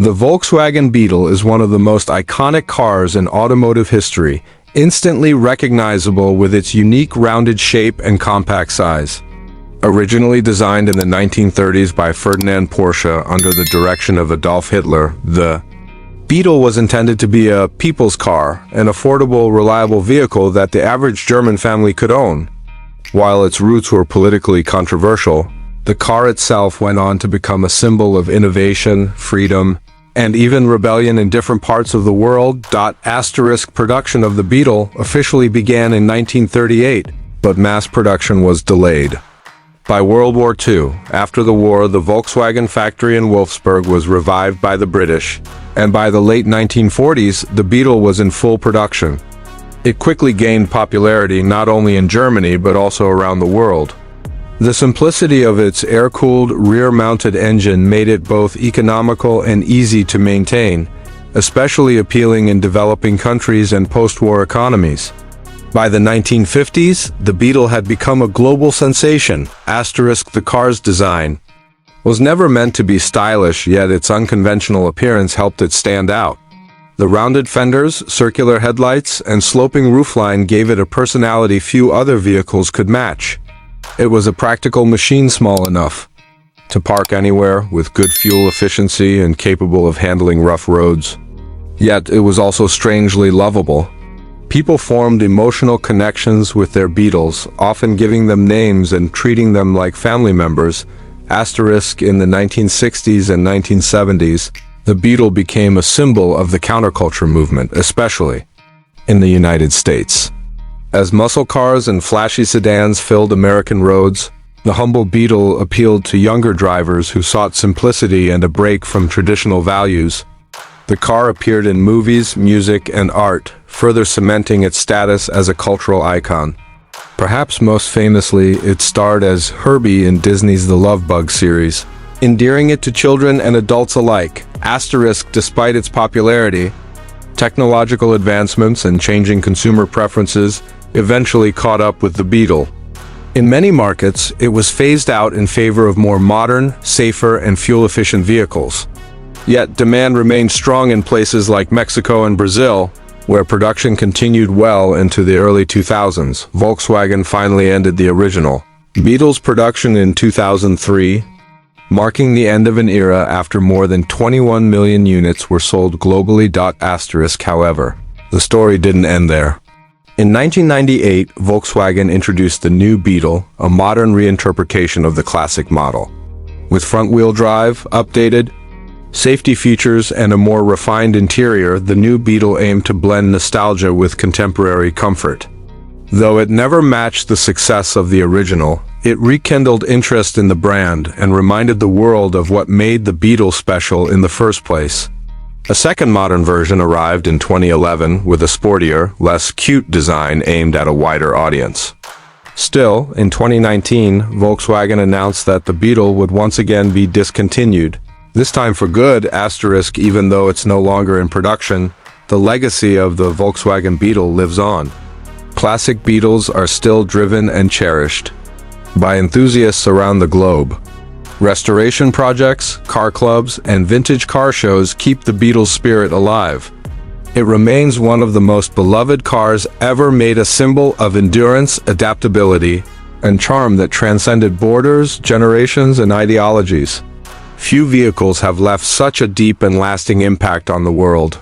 The Volkswagen Beetle is one of the most iconic cars in automotive history, instantly recognizable with its unique rounded shape and compact size. Originally designed in the 1930s by Ferdinand Porsche under the direction of Adolf Hitler, the Beetle was intended to be a people's car, an affordable, reliable vehicle that the average German family could own. While its roots were politically controversial, the car itself went on to become a symbol of innovation, freedom, and even rebellion in different parts of the world. Production of the Beetle officially began in 1938, but mass production was delayed. By World War II, after the war, the Volkswagen factory in Wolfsburg was revived by the British, and by the late 1940s, the Beetle was in full production. It quickly gained popularity not only in Germany but also around the world. The simplicity of its air-cooled, rear-mounted engine made it both economical and easy to maintain, especially appealing in developing countries and post-war economies. By the 1950s, the Beetle had become a global sensation. The car's design was never meant to be stylish, yet its unconventional appearance helped it stand out. The rounded fenders, circular headlights, and sloping roofline gave it a personality few other vehicles could match. It was a practical machine small enough to park anywhere, with good fuel efficiency and capable of handling rough roads. Yet it was also strangely lovable. People formed emotional connections with their Beetles, often giving them names and treating them like family members. In the 1960s and 1970s, the Beetle became a symbol of the counterculture movement, especially in the United States. As muscle cars and flashy sedans filled American roads, the humble Beetle appealed to younger drivers who sought simplicity and a break from traditional values. The car appeared in movies, music, and art, further cementing its status as a cultural icon. Perhaps most famously, it starred as Herbie in Disney's The Love Bug series, endearing it to children and adults alike. Despite its popularity, technological advancements and changing consumer preferences eventually caught up with the Beetle. In many markets, it was phased out in favor of more modern, safer, and fuel-efficient vehicles. Yet demand remained strong in places like Mexico and Brazil, where production continued well into the early 2000s. Volkswagen finally ended the original Beetle's production in 2003, marking the end of an era after more than 21 million units were sold globally. However, the story didn't end there. In 1998, Volkswagen introduced the new Beetle, a modern reinterpretation of the classic model. With front-wheel drive, updated safety features, and a more refined interior, the new Beetle aimed to blend nostalgia with contemporary comfort. Though it never matched the success of the original, it rekindled interest in the brand and reminded the world of what made the Beetle special in the first place. A second modern version arrived in 2011 with a sportier, less cute design aimed at a wider audience. Still, in 2019, Volkswagen announced that the Beetle would once again be discontinued. This time for good. Even though it's no longer in production, the legacy of the Volkswagen Beetle lives on. Classic Beetles are still driven and cherished by enthusiasts around the globe. Restoration projects, car clubs, and vintage car shows keep the Beetle's spirit alive. It remains one of the most beloved cars ever made, a symbol of endurance, adaptability, and charm that transcended borders, generations, and ideologies. Few vehicles have left such a deep and lasting impact on the world.